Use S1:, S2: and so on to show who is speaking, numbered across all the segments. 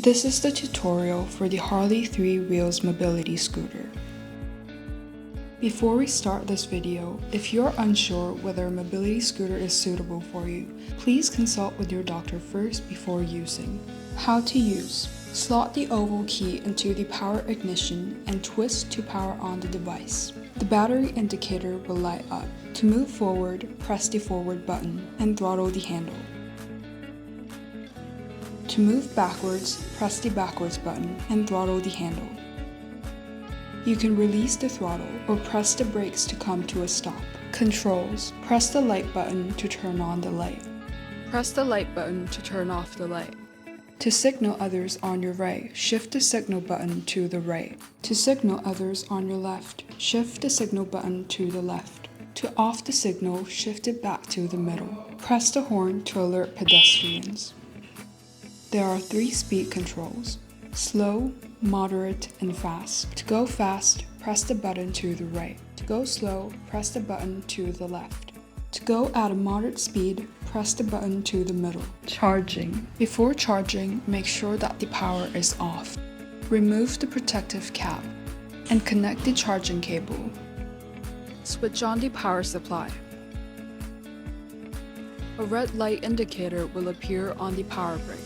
S1: This is the tutorial for the HARLI 3 Wheels Mobility Scooter. Before we start this video, if you're unsure whether a mobility scooter is suitable for you, please consult with your doctor first before using. How to use. Slot the oval key into the power ignition and twist to power on the device. The battery indicator will light up. To move forward, press the forward button and throttle the handle. To move backwards, press the backwards button and throttle the handle. You can release the throttle or press the brakes to come to a stop. Controls. Press the light button to turn on the light. Press the light button to turn off the light. To signal others on your right, shift the signal button to the right. To signal others on your left, shift the signal button to the left. To off the signal, shift it back to the middle. Press the horn to alert pedestrians. There are 3 speed controls: slow, moderate, and fast. To go fast, press the button to the right. To go slow, press the button to the left. To go at a moderate speed, press the button to the middle. Charging. Before charging, make sure that the power is off. Remove the protective cap and connect the charging cable. Switch on the power supply. A red light indicator will appear on the power brick.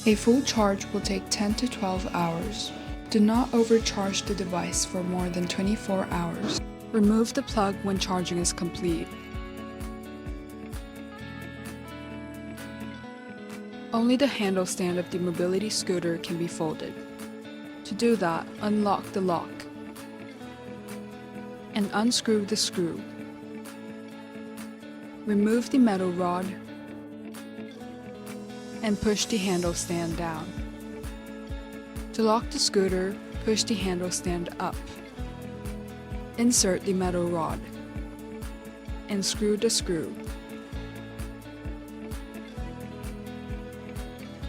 S1: A full charge will take 10 to 12 hours. Do not overcharge the device for more than 24 hours. Remove the plug when charging is complete. Only the handle stand of the mobility scooter can be folded. To do that, unlock the lock and unscrew the screw. Remove the metal rod and push the handle stand down. To lock the scooter, push the handle stand up. Insert the metal rod and screw the screw.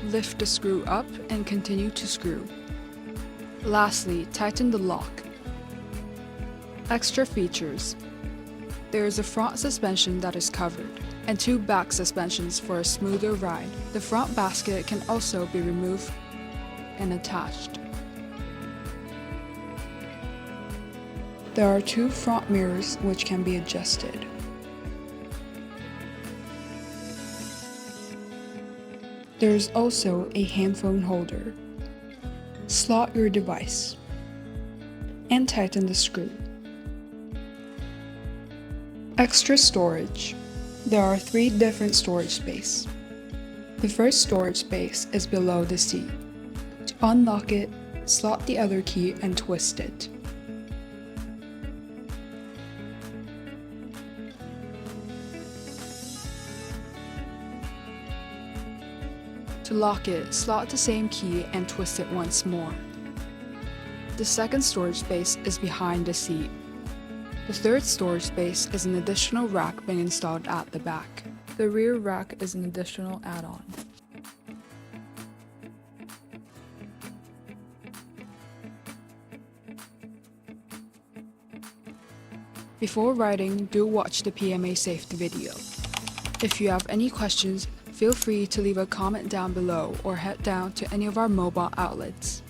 S1: Lift the screw up and continue to screw. Lastly, tighten the lock. Extra features. There is a front suspension that is covered and 2 back suspensions for a smoother ride. The front basket can also be removed and attached. There are 2 front mirrors which can be adjusted. There is also a handphone holder. Slot your device and tighten the screw. Extra storage. There are 3 different storage spaces. The first storage space is below the seat. To unlock it, slot the other key and twist it. To lock it, slot the same key and twist it once more. The second storage space is behind the seat. The third storage space is an additional rack being installed at the back. The rear rack is an additional add-on. Before riding, do watch the PMA Safety video. If you have any questions, feel free to leave a comment down below or head down to any of our Mobot outlets.